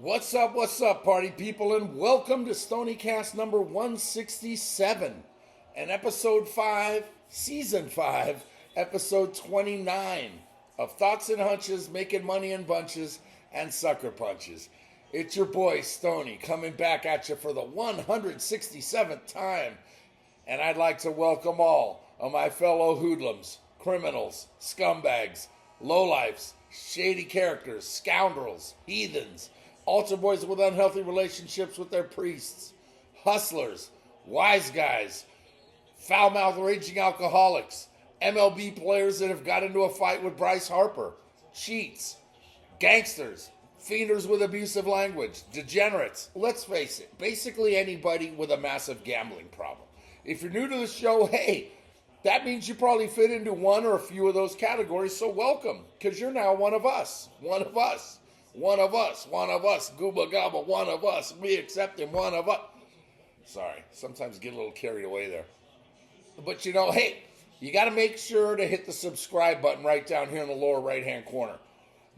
What's up, party people, and welcome to Stoniecast number 167 and episode 5, season 5, episode 29 of Thoughts and Hunches, Making Money in Bunches, and Sucker Punches. It's your boy, Stony, coming back at you for the 167th time, and I'd like to welcome all of my fellow hoodlums, criminals, scumbags, lowlifes, shady characters, scoundrels, heathens, altar boys with unhealthy relationships with their priests, hustlers, wise guys, foul-mouthed raging alcoholics, MLB players that have got into a fight with Bryce Harper, cheats, gangsters, fienders with abusive language, degenerates. Let's face it, basically anybody with a massive gambling problem. If you're new to the show, hey, that means you probably fit into one or a few of those categories, so welcome, because you're now one of us. One of us. One of us, gooba gobba, one of us, we accept him, one of us. Sorry, sometimes get a little carried away there. But you know, hey, you got to make sure to hit the subscribe button right down here in the lower right-hand corner.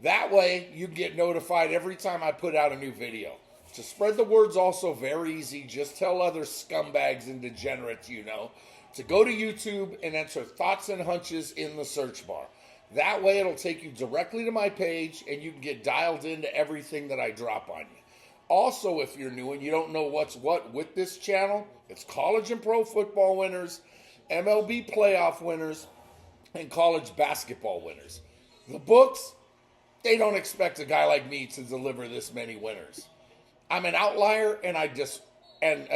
That way, you get notified every time I put out a new video. To spread the word's also very easy. Just tell other scumbags and degenerates you know to go to YouTube and enter Thoughts and Hunches in the search bar. That way it'll take you directly to my page and you can get dialed into everything that I drop on you. Also, if you're new and you don't know what's what with this channel, it's college and pro football winners, MLB playoff winners, and college basketball winners. The books, they don't expect a guy like me to deliver this many winners. I'm an outlier and a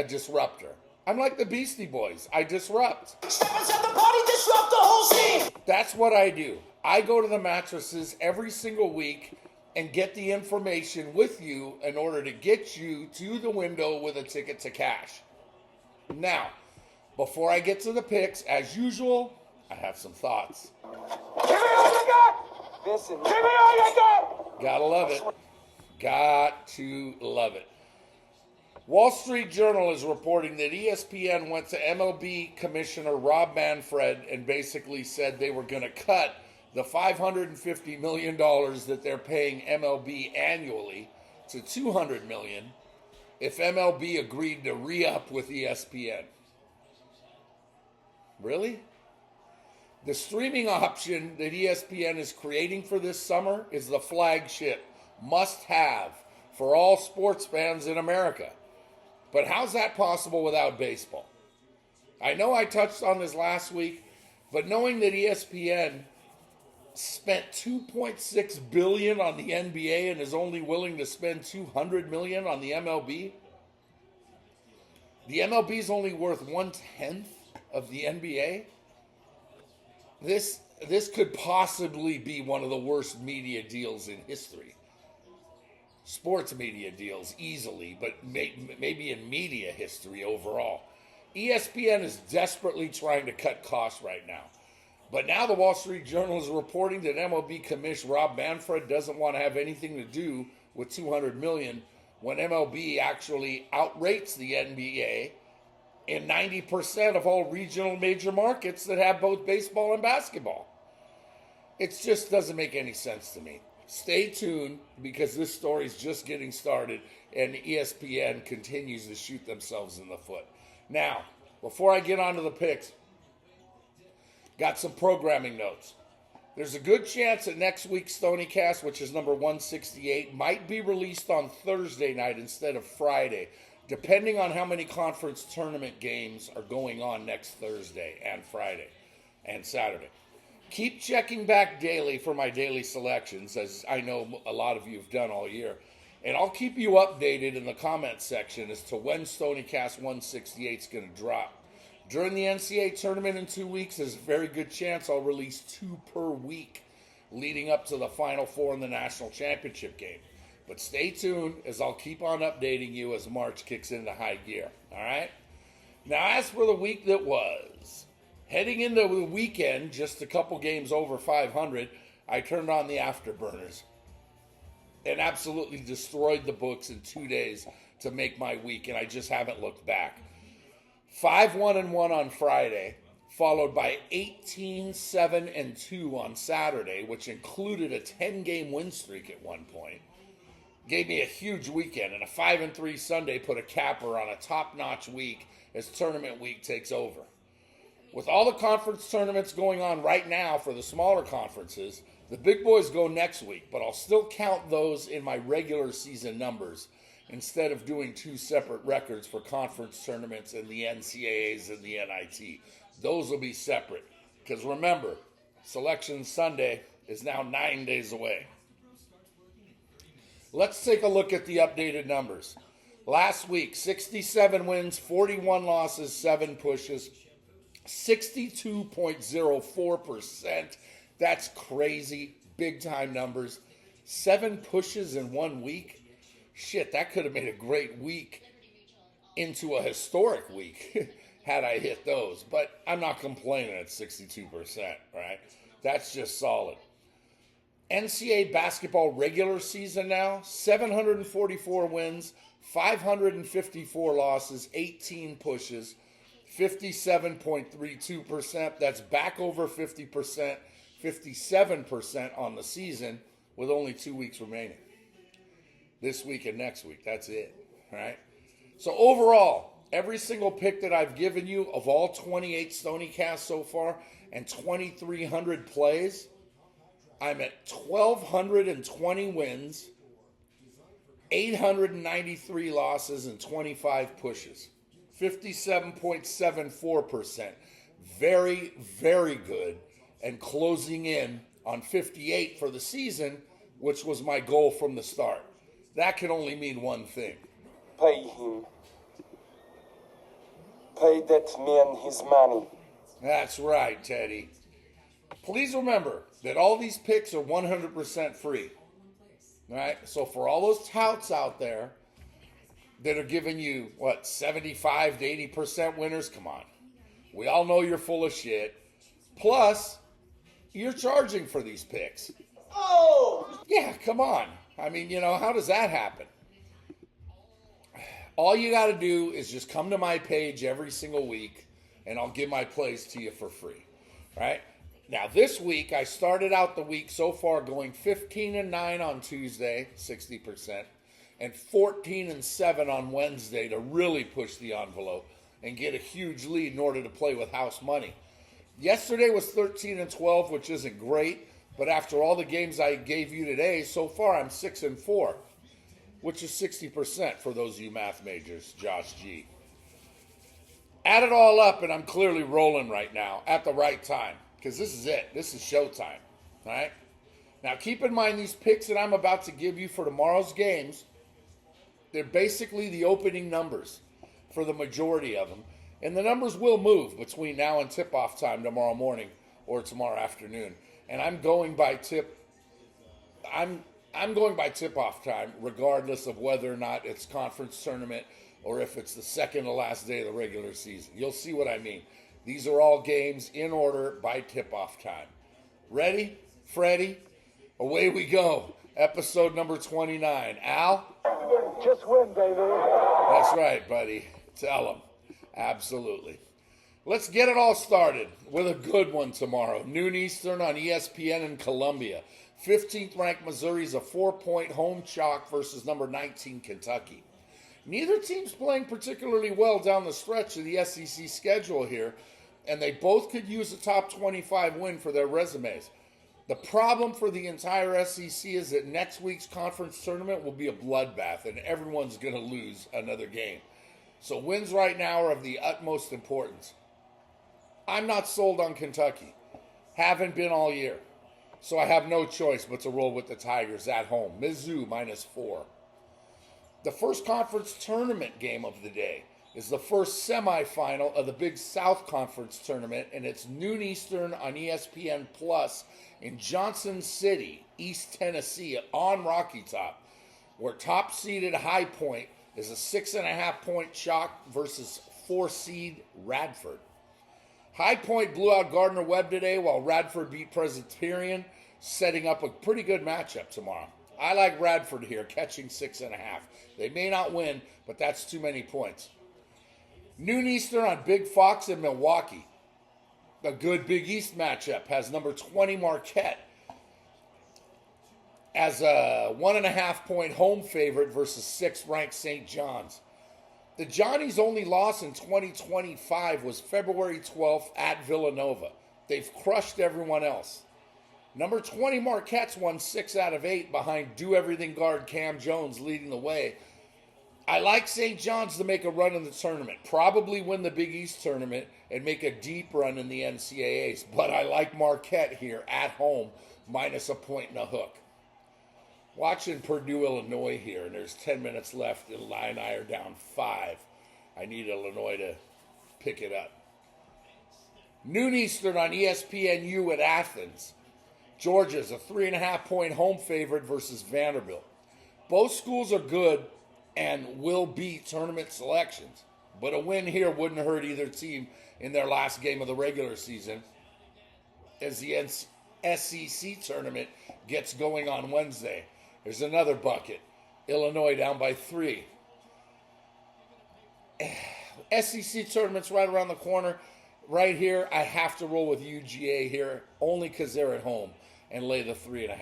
disruptor. I'm like the Beastie Boys. I disrupt. Step inside the party, disrupt the whole scene. That's what I do. I go to the mattresses every single week and get the information with you in order to get you to the window with a ticket to cash. Now, before I get to the picks, as usual, I have some thoughts. Give me all you got. Listen, give me all you got. Gotta love it. Got to love it. Wall Street Journal is reporting that ESPN went to MLB Commissioner Rob Manfred and basically said they were going to cut the $550 million that they're paying MLB annually to $200 million if MLB agreed to re-up with ESPN. Really? The streaming option that ESPN is creating for this summer is the flagship must-have for all sports fans in America. But how's that possible without baseball? I know I touched on this last week, but knowing that ESPN spent $2.6 billion on the NBA and is only willing to spend $200 million on the MLB, the MLB is only worth 1/10 of the NBA. This could possibly be one of the worst media deals in history. Sports media deals easily, but maybe in media history overall. ESPN is desperately trying to cut costs right now. But now the Wall Street Journal is reporting that MLB Commissioner Rob Manfred doesn't want to have anything to do with $200 million when MLB actually outrates the NBA in 90% of all regional major markets that have both baseball and basketball. It just doesn't make any sense to me. Stay tuned because this story is just getting started and ESPN continues to shoot themselves in the foot. Now, before I get on to the picks, got some programming notes. There's a good chance that next week's Stoniecast, which is number 168, might be released on Thursday night instead of Friday, depending on how many conference tournament games are going on next Thursday and Friday and Saturday. Keep checking back daily for my daily selections, as I know a lot of you have done all year. And I'll keep you updated in the comment section as to when Stoniecast 168 is going to drop. During the NCAA tournament in 2 weeks, there's a very good chance I'll release 2 per week leading up to the Final Four in the National Championship game. But stay tuned as I'll keep on updating you as March kicks into high gear. All right? Now, as for the week that was, heading into the weekend, just a couple games over 500, I turned on the afterburners and absolutely destroyed the books in 2 days to make my week, and I just haven't looked back. 5-1-1 on Friday, followed by 18-7-2 on Saturday, which included a 10-game win streak at one point. gave me a huge weekend, and a 5-3 Sunday put a capper on a top-notch week as tournament week takes over. With all the conference tournaments going on right now for the smaller conferences, the big boys go next week, but I'll still count those in my regular season numbers instead of doing two separate records for conference tournaments and the NCAAs and the NIT. Those will be separate, because remember, Selection Sunday is now 9 days away. Let's take a look at the updated numbers. Last week, 67 wins, 41 losses, 7 pushes, 62.04%. That's crazy. Big time numbers. 7 pushes in 1 week. Shit, that could have made a great week into a historic week had I hit those. But I'm not complaining at 62%, right? That's just solid. NCAA basketball regular season now, 744 wins, 554 losses, 18 pushes, 57.32%. That's back over 50%, 57% on the season with only 2 weeks remaining. This week and next week, that's it, right? So overall, every single pick that I've given you of all 28 Stoniecast so far and 2,300 plays, I'm at 1,220 wins, 893 losses, and 25 pushes. 57.74%. Very, very good. And closing in on 58 for the season, which was my goal from the start. That can only mean one thing. Pay him. Pay that man his money. That's right, Teddy. Please remember that all these picks are 100% free. All right? So for all those touts out there that are giving you, 75 to 80% winners? Come on. We all know you're full of shit. Plus, you're charging for these picks. Oh! Yeah, come on. I mean, how does that happen? All you got to do is just come to my page every single week, and I'll give my plays to you for free, right? Now, this week, I started out the week so far going 15-9 on Tuesday, 60%, and 14-7 on Wednesday to really push the envelope and get a huge lead in order to play with house money. Yesterday was 13-12, which isn't great, but after all the games I gave you today, so far I'm 6-4, which is 60% for those of you math majors, Josh G. Add it all up, and I'm clearly rolling right now at the right time, because this is it. This is showtime, all right? Now, keep in mind these picks that I'm about to give you for tomorrow's games, they're basically the opening numbers for the majority of them, and the numbers will move between now and tip-off time tomorrow morning or tomorrow afternoon. And I'm going by I'm going by tip-off time, regardless of whether or not it's conference tournament or if it's the second to last day of the regular season. You'll see what I mean. These are all games in order by tip-off time. Ready? Freddie? Away we go. Episode number 29. Al? Just win, baby. That's right, buddy. Tell him. Absolutely. Let's get it all started with a good one tomorrow. Noon Eastern on ESPN in Columbia. 15th ranked Missouri's a 4-point home chalk versus number 19 Kentucky. Neither team's playing particularly well down the stretch of the SEC schedule here, and they both could use a top 25 win for their resumes. The problem for the entire SEC is that next week's conference tournament will be a bloodbath, and everyone's going to lose another game. So wins right now are of the utmost importance. I'm not sold on Kentucky. Haven't been all year. So I have no choice but to roll with the Tigers at home. Mizzou -4. The first conference tournament game of the day is the first semifinal of the Big South Conference tournament, and it's noon Eastern on ESPN Plus in Johnson City, East Tennessee, on Rocky Top, where top-seeded High Point is a 6.5-point chalk versus 4-seed Radford. High Point blew out Gardner-Webb today, while Radford beat Presbyterian, setting up a pretty good matchup tomorrow. I like Radford here, catching 6.5. They may not win, but that's too many points. Noon Eastern on Big Fox in Milwaukee. A good Big East matchup has number 20 Marquette as a 1.5-point home favorite versus 6th-ranked St. John's. The Johnnies' only loss in 2025 was February 12th at Villanova. They've crushed everyone else. Number 20 Marquette's won 6 out of 8 behind do-everything guard Cam Jones leading the way. I like St. John's to make a run in the tournament, probably win the Big East tournament and make a deep run in the NCAAs. But I like Marquette here at home, minus a point and a hook. Watching Purdue, Illinois here, and there's 10 minutes left. Illini are down 5. I need Illinois to pick it up. Noon Eastern on ESPNU at Athens. Georgia's a 3.5-point home favorite versus Vanderbilt. Both schools are good and will beat tournament selections, but a win here wouldn't hurt either team in their last game of the regular season as the SEC tournament gets going on Wednesday. There's another bucket. Illinois down by 3. SEC tournament's right around the corner. Right here, I have to roll with UGA here, only because they're at home, and lay the 3.5.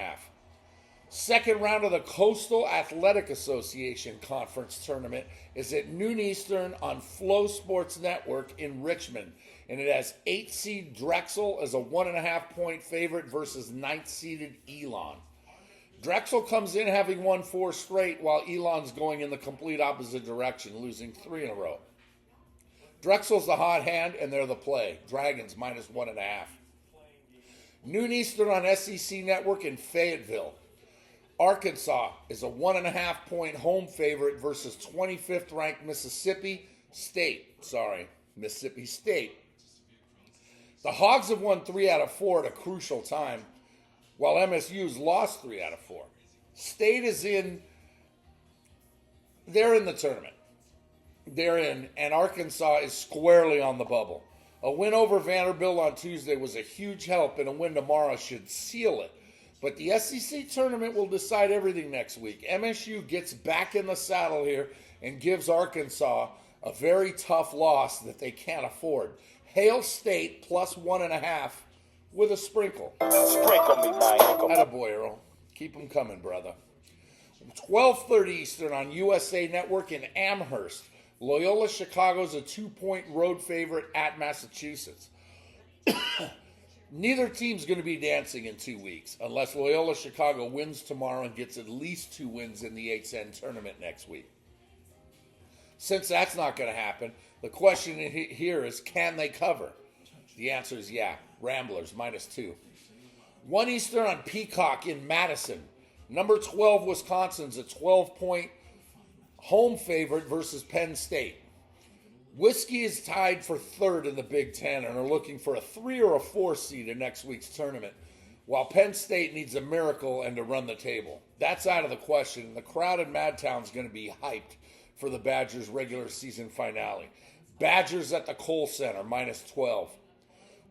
Second round of the Coastal Athletic Association Conference Tournament is at noon Eastern on Flow Sports Network in Richmond, and it has 8-seed Drexel as a 1.5-point favorite versus 9th-seeded Elon. Drexel comes in having won 4 straight, while Elon's going in the complete opposite direction, losing 3 in a row. Drexel's the hot hand, and they're the play. Dragons minus 1.5. Noon Eastern on SEC Network in Fayetteville. Arkansas is a 1.5-point home favorite versus 25th-ranked Mississippi State. The Hogs have won 3 out of 4 at a crucial time, while MSU's lost 3 out of 4. State is in, they're in the tournament. They're in, and Arkansas is squarely on the bubble. A win over Vanderbilt on Tuesday was a huge help, and a win tomorrow should seal it. But the SEC tournament will decide everything next week. MSU gets back in the saddle here and gives Arkansas a very tough loss that they can't afford. Hail State plus 1.5 with a sprinkle. Sprinkle me, man. Attaboy, Earl. Keep them coming, brother. 12:30 Eastern on USA Network in Amherst. Loyola Chicago's a 2-point road favorite at Massachusetts. Neither team's going to be dancing in 2 weeks unless Loyola Chicago wins tomorrow and gets at least 2 wins in the A10 tournament next week. Since that's not going to happen, the question here is, can they cover? The answer is yeah. Ramblers minus 2. 1 Eastern on Peacock in Madison. Number 12 Wisconsin's a 12-point home favorite versus Penn State. Whiskey is tied for 3rd in the Big Ten and are looking for a 3 or a 4 seed in next week's tournament, while Penn State needs a miracle and to run the table. That's out of the question. The crowd in Madtown's going to be hyped for the Badgers' regular season finale. Badgers at the Kohl Center, minus 12.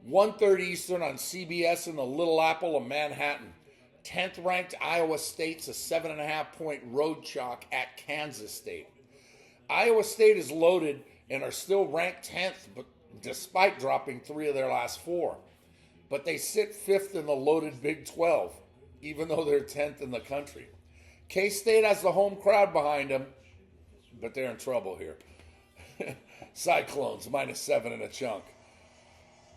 1:30 Eastern on CBS in the Little Apple of Manhattan. 10th-ranked Iowa State's a 7.5-point road chalk at Kansas State. Iowa State is loaded and are still ranked 10th, but despite dropping 3 of their last 4. But they sit 5th in the loaded Big 12, even though they're 10th in the country. K-State has the home crowd behind them, but they're in trouble here. Cyclones, minus 7 and a chunk.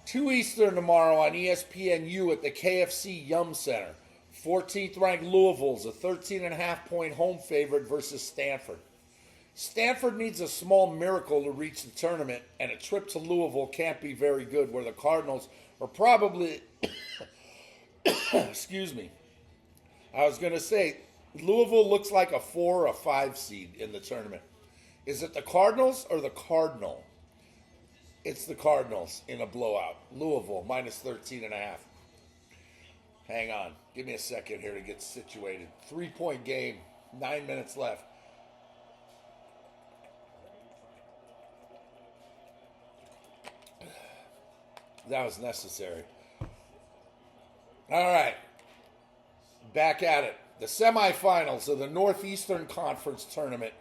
2 Eastern tomorrow on ESPNU at the KFC Yum Center. 14th-ranked Louisville's a 13.5-point home favorite versus Stanford. Stanford needs a small miracle to reach the tournament, and a trip to Louisville can't be very good, where the Cardinals are probably, excuse me, I was going to say, Louisville looks like a 4 or a 5 seed in the tournament. Is it the Cardinals or the Cardinal? It's the Cardinals in a blowout. Louisville, minus 13.5. Hang on. Give me a second here to get situated. 3-point game, 9 minutes left. That was necessary. All right. Back at it. The semifinals of the Northeastern Conference Tournament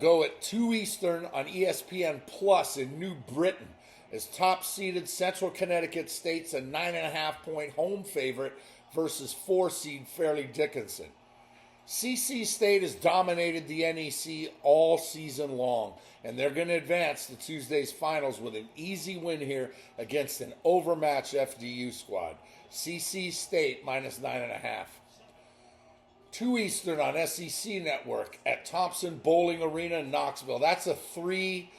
go at 2 Eastern on ESPN Plus in New Britain, as top-seeded Central Connecticut State's a 9.5-point home favorite versus 4-seed Fairleigh Dickinson. CC State has dominated the NEC all season long, and they're going to advance to Tuesday's finals with an easy win here against an overmatched FDU squad. CC State minus 9.5. 2 Eastern on SEC Network at Thompson Bowling Arena in Knoxville. That's a 3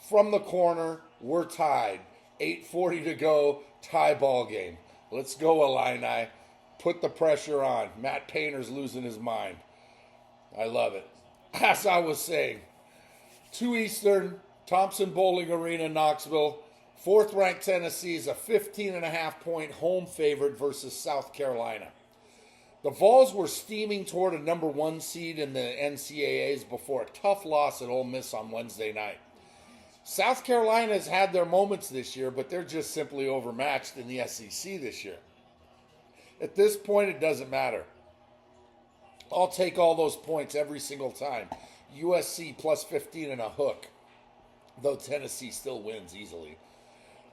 from the corner. We're tied. 8:40 to go. Tie ball game. Let's go, Illini. Put the pressure on. Matt Painter's losing his mind. I love it. As I was saying, 2 Eastern, Thompson Bowling Arena, Knoxville. 4th-ranked Tennessee is a 15.5-point home favorite versus South Carolina. The Vols were steaming toward a number 1 seed in the NCAAs before a tough loss at Ole Miss on Wednesday night. South Carolina has had their moments this year, but they're just simply overmatched in the SEC this year. At this point, it doesn't matter. I'll take all those points every single time. USC plus 15 and a hook, though Tennessee still wins easily.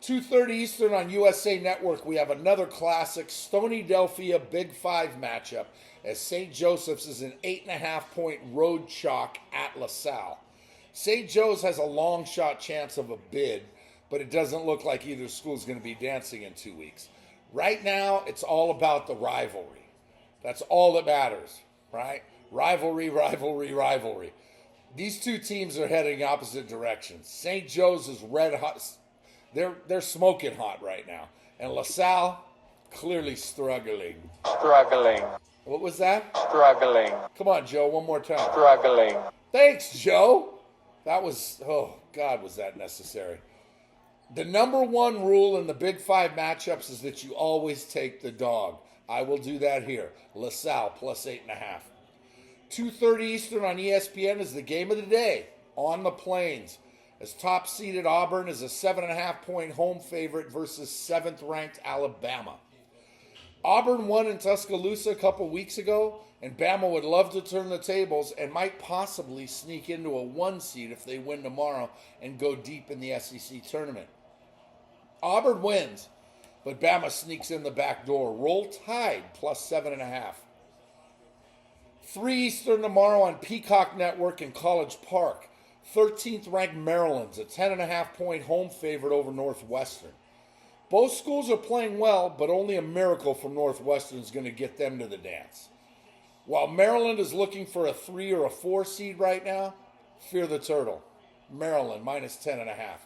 2:30 Eastern on USA Network, we have another classic Stony-Delphia Big 5 matchup as St. Joseph's is an 8.5-point road chalk at LaSalle. St. Joe's has a long shot chance of a bid, but it doesn't look like either school is going to be dancing in 2 weeks. Right now, it's all about the rivalry. That's all that matters, right? Rivalry, rivalry, rivalry. These two teams are heading opposite directions. St. Joe's is red hot. They're smoking hot right now. And LaSalle, clearly struggling. Struggling. What was that? Struggling. Come on, Joe, one more time. Struggling. Thanks, Joe. That was, oh, God, was that necessary. The number 1 rule in the Big 5 matchups is that you always take the dog. I will do that here. LaSalle plus 8.5. 2:30 Eastern on ESPN is the game of the day on the Plains, as top-seeded Auburn is a 7.5-point home favorite versus 7th-ranked Alabama. Auburn won in Tuscaloosa a couple weeks ago, and Bama would love to turn the tables and might possibly sneak into a 1 seed if they win tomorrow and go deep in the SEC tournament. Auburn wins, but Bama sneaks in the back door. Roll Tide plus 7.5. 3 Eastern tomorrow on Peacock Network in College Park. 13th-ranked Maryland's a 10.5-point home favorite over Northwestern. Both schools are playing well, but only a miracle from Northwestern is going to get them to the dance. While Maryland is looking for a 3 or a 4 seed right now, fear the turtle. Maryland minus 10.5.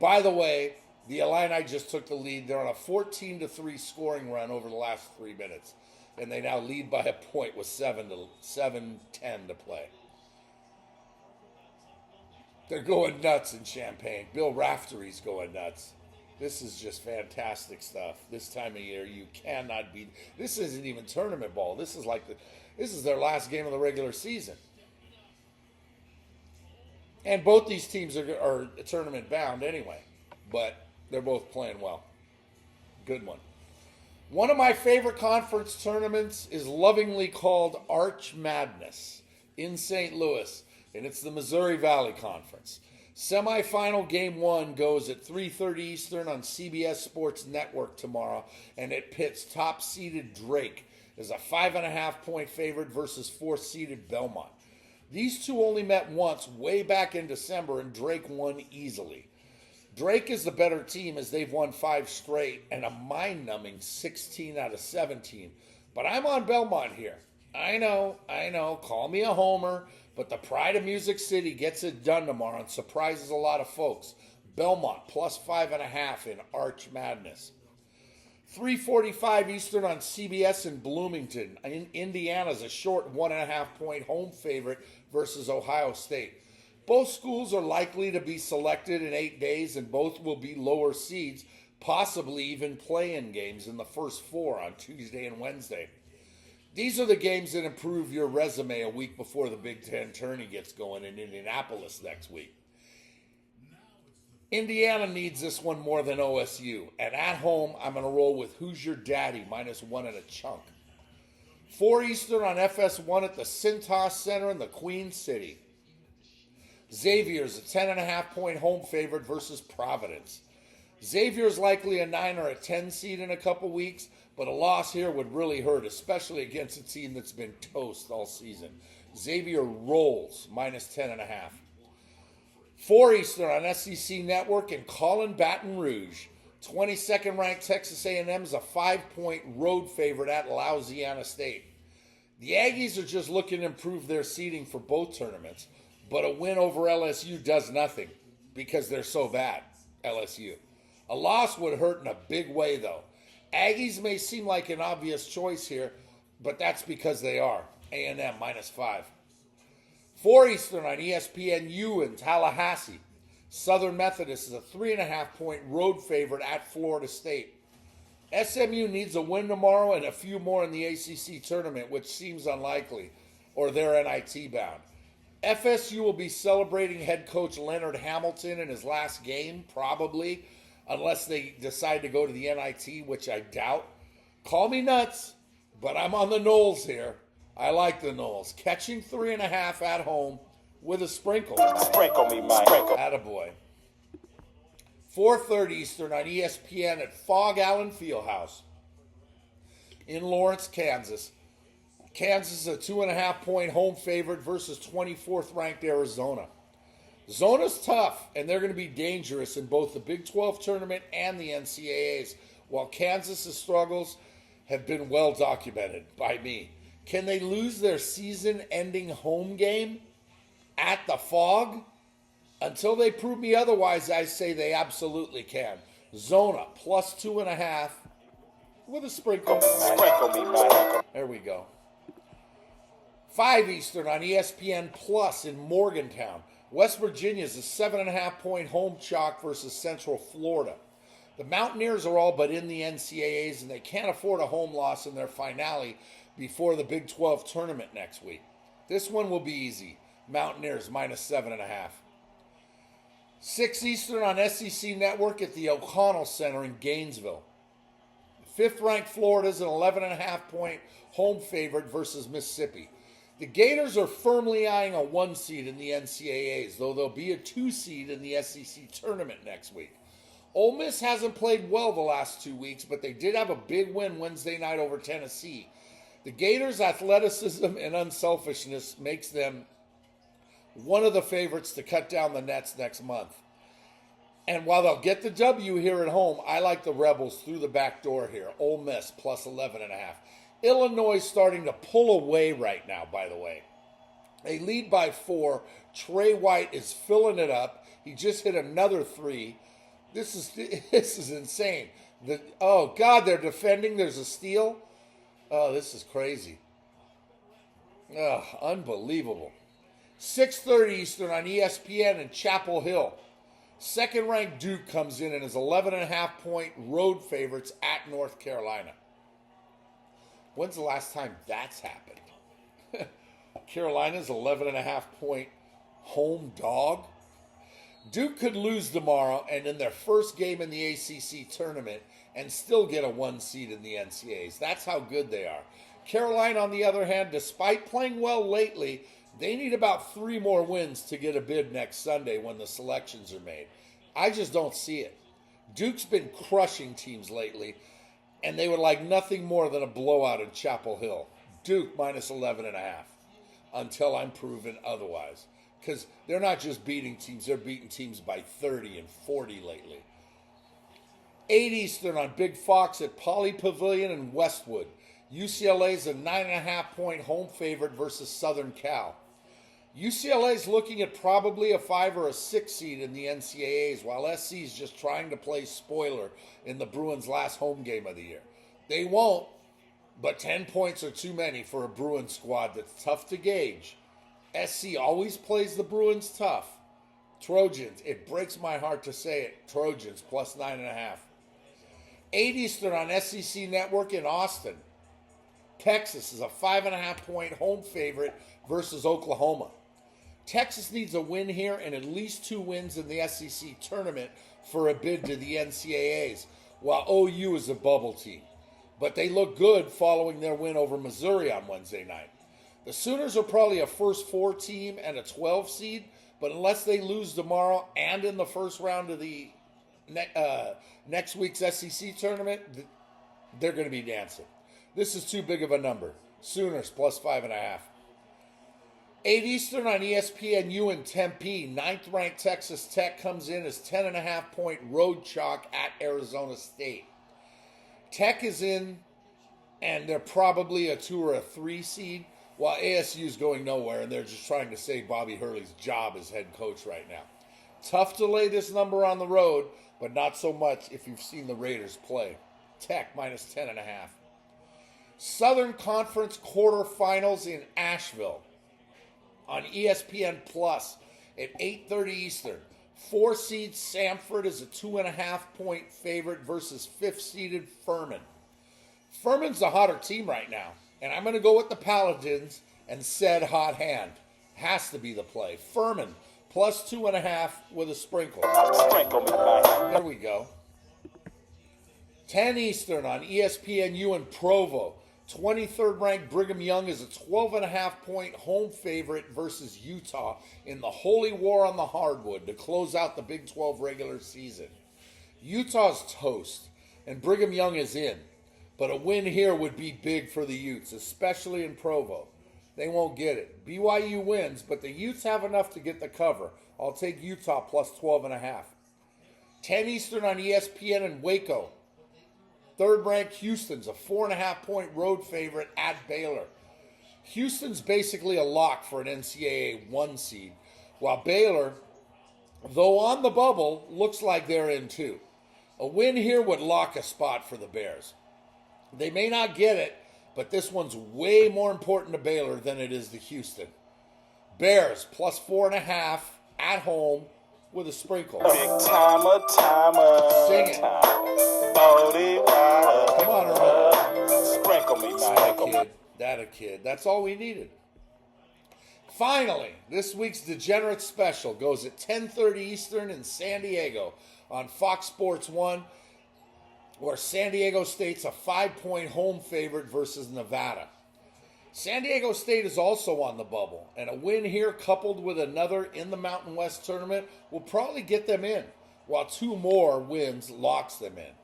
By the way, the Illini just took the lead. They're on a 14-3 scoring run over the last 3 minutes, and they now lead by a point with 7:10 to play. They're going nuts in Champaign. Bill Raftery's going nuts. This is just fantastic stuff. This time of year, you cannot beat. This isn't even tournament ball. This is their last game of the regular season. And both these teams are tournament bound anyway, but they're both playing well. Good one. One of my favorite conference tournaments is lovingly called Arch Madness in St. Louis, and it's the Missouri Valley Conference. Semifinal Game 1 goes at 3:30 Eastern on CBS Sports Network tomorrow, and it pits top-seeded Drake as a 5.5-point favorite versus 4th-seeded Belmont. These two only met once way back in December, and Drake won easily. Drake is the better team as they've won 5 straight and a mind-numbing 16 out of 17. But I'm on Belmont here. I know, call me a homer, but the pride of Music City gets it done tomorrow and surprises a lot of folks. Belmont plus 5.5 in Arch Madness. 3:45 Eastern on CBS in Bloomington. Indiana's a short 1.5-point home favorite versus Ohio State. Both schools are likely to be selected in 8 days, and both will be lower seeds, possibly even play-in games in the first 4 on Tuesday and Wednesday. These are the games that improve your resume a week before the Big Ten tourney gets going in Indianapolis next week. Indiana needs this one more than OSU, and at home, I'm going to roll with Who's Your Daddy minus 1 and a chunk. 4 Eastern on FS1 at the Cintas Center in the Queen City. Xavier's a 10.5-point home favorite versus Providence. Xavier's likely a 9 or a 10 seed in a couple weeks, but a loss here would really hurt, especially against a team that's been toast all season. Xavier rolls, minus 10.5. 4 Eastern on SEC Network and Colin Baton Rouge. 22nd ranked Texas A&M is a 5-point road favorite at Louisiana State. The Aggies are just looking to improve their seeding for both tournaments, but a win over LSU does nothing because they're so bad, LSU. A loss would hurt in a big way, though. Aggies may seem like an obvious choice here, but that's because they are. A&M minus 5. 4 Eastern on ESPNU in Tallahassee. Southern Methodist is a 3.5-point road favorite at Florida State. SMU needs a win tomorrow and a few more in the ACC tournament, which seems unlikely, or they're NIT bound. FSU will be celebrating head coach Leonard Hamilton in his last game, probably, unless they decide to go to the NIT, which I doubt. Call me nuts, but I'm on the Noles here. I like the Noles. Catching 3.5 at home with a sprinkle. Sprinkle me, Mike. Sprinkle. Attaboy. 4:30 Eastern on ESPN at Fog Allen Fieldhouse in Lawrence, Kansas. Kansas is a 2.5-point home favorite versus 24th ranked Arizona. Zona's tough, and they're going to be dangerous in both the Big 12 tournament and the NCAAs, while Kansas' struggles have been well documented by me. Can they lose their season-ending home game at the Fog? Until they prove me otherwise, I say they absolutely can. Zona plus 2.5 with a sprinkle. Sprinkle me, Mike. There we go. 5 Eastern on ESPN Plus in Morgantown. West Virginia is a 7.5-point home chalk versus Central Florida. The Mountaineers are all but in the NCAAs, and they can't afford a home loss in their finale before the Big 12 tournament next week. This one will be easy. Mountaineers minus 7.5. 6 Eastern on SEC Network at the O'Connell Center in Gainesville. 5th-ranked Florida is an 11.5-point home favorite versus Mississippi. The Gators are firmly eyeing a 1 seed in the NCAAs, though they'll be a 2 seed in the SEC tournament next week. Ole Miss hasn't played well the last 2 weeks, but they did have a big win Wednesday night over Tennessee. The Gators' athleticism and unselfishness makes them one of the favorites to cut down the nets next month. And while they'll get the W here at home, I like the Rebels through the back door here. Ole Miss plus 11.5. Illinois starting to pull away right now, by the way. They lead by 4. Trey White is filling it up. He just hit another 3. This is insane. Oh, God, they're defending. There's a steal. Oh, this is crazy. Oh, unbelievable. 6:30 Eastern on ESPN in Chapel Hill. 2nd-ranked Duke comes in and is 11.5-point road favorites at North Carolina. When's the last time that's happened? Carolina's 11.5-point home dog. Duke could lose tomorrow and in their first game in the ACC tournament and still get a 1 seed in the NCAAs. That's how good they are. Carolina, on the other hand, despite playing well lately, they need about 3 more wins to get a bid next Sunday when the selections are made. I just don't see it. Duke's been crushing teams lately, and they would like nothing more than a blowout in Chapel Hill. Duke minus 11.5 until I'm proven otherwise. Because they're not just beating teams, they're beating teams by 30 and 40 lately. 8 Eastern on Big Fox at Poly Pavilion in Westwood. UCLA's a 9.5-point home favorite versus Southern Cal. UCLA's looking at probably a 5 or a 6 seed in the NCAAs, while SC's just trying to play spoiler in the Bruins' last home game of the year. They won't, but 10 points are too many for a Bruins squad that's tough to gauge. SC always plays the Bruins tough. Trojans, it breaks my heart to say it, Trojans plus 9.5. 8 Eastern on SEC Network in Austin. Texas is a 5.5-point home favorite versus Oklahoma. Texas needs a win here and at least 2 wins in the SEC tournament for a bid to the NCAAs, while OU is a bubble team. But they look good following their win over Missouri on Wednesday night. The Sooners are probably a first 4 team and a 12 seed, but unless they lose tomorrow and in the first round of the next week's SEC tournament, they're going to be dancing. This is too big of a number. Sooners plus 5.5. 8 Eastern on ESPNU in Tempe. 9th-ranked Texas Tech comes in as 10.5-point road chalk at Arizona State. Tech is in, and they're probably a 2 or a 3 seed, while ASU is going nowhere, and they're just trying to save Bobby Hurley's job as head coach right now. Tough to lay this number on the road, but not so much if you've seen the Raiders play. Tech minus 10.5. Southern Conference quarterfinals in Asheville on ESPN Plus at 8:30 Eastern. 4-seed Samford is a 2.5-point favorite versus 5th-seeded Furman. Furman's the hotter team right now, and I'm going to go with the Paladins and said hot hand. Has to be the play. Furman plus 2.5 with a sprinkle. Sprinkle me, man. There we go. 10 Eastern on ESPNU in Provo. 23rd ranked Brigham Young is a 12.5-point home favorite versus Utah in the Holy War on the Hardwood to close out the Big 12 regular season. Utah's toast, and Brigham Young is in, but a win here would be big for the Utes, especially in Provo. They won't get it. BYU wins, but the Utes have enough to get the cover. I'll take Utah plus 12.5. 10 Eastern on ESPN in Waco. 3rd-ranked Houston's a 4.5-point road favorite at Baylor. Houston's basically a lock for an NCAA 1 seed, while Baylor, though on the bubble, looks like they're in 2. A win here would lock a spot for the Bears. They may not get it, but this one's way more important to Baylor than it is to Houston. Bears plus 4.5 at home with a sprinkle. Big timer. Sing it. Come on, Earl. Sprinkle me, That a kid. That's all we needed. Finally, this week's Degenerate Special goes at 10:30 Eastern in San Diego on Fox Sports 1, where San Diego State's a 5-point home favorite versus Nevada. San Diego State is also on the bubble, and a win here coupled with another in the Mountain West tournament will probably get them in, while 2 more wins locks them in.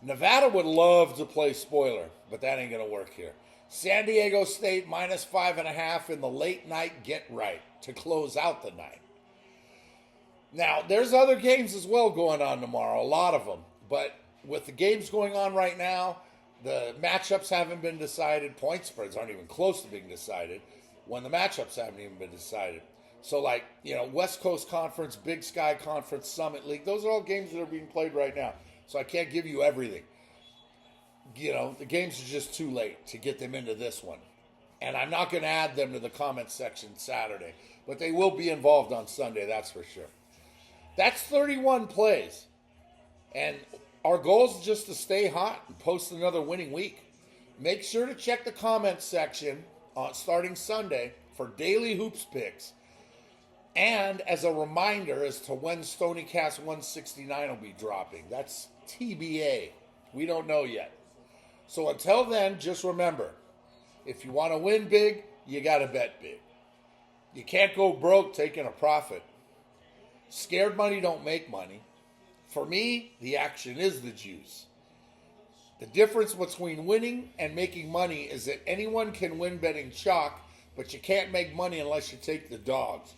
Nevada would love to play spoiler, but that ain't going to work here. San Diego State minus 5.5 in the late night get right to close out the night. Now, there's other games as well going on tomorrow, a lot of them, but with the games going on right now, the matchups haven't been decided. Point spreads aren't even close to being decided when the matchups haven't even been decided. So, West Coast Conference, Big Sky Conference, Summit League, those are all games that are being played right now. So I can't give you everything. The games are just too late to get them into this one. And I'm not going to add them to the comment section Saturday. But they will be involved on Sunday, that's for sure. That's 31 plays. And our goal is just to stay hot and post another winning week. Make sure to check the comment section starting Sunday for daily hoops picks. And as a reminder as to when Stoniecast 169 will be dropping. That's TBA. We don't know yet. So until then, just remember, if you want to win big, you got to bet big. You can't go broke taking a profit. Scared money don't make money. For me, the action is the juice. The difference between winning and making money is that anyone can win betting chalk, but you can't make money unless you take the dogs.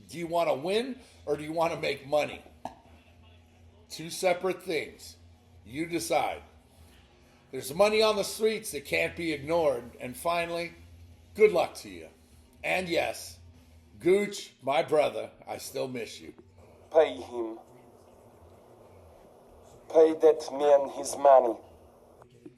Do you want to win or do you want to make money? 2 separate things. You decide. There's money on the streets that can't be ignored. And finally, good luck to you. And yes, Gooch, my brother, I still miss you. Pay him. Pay that man his money.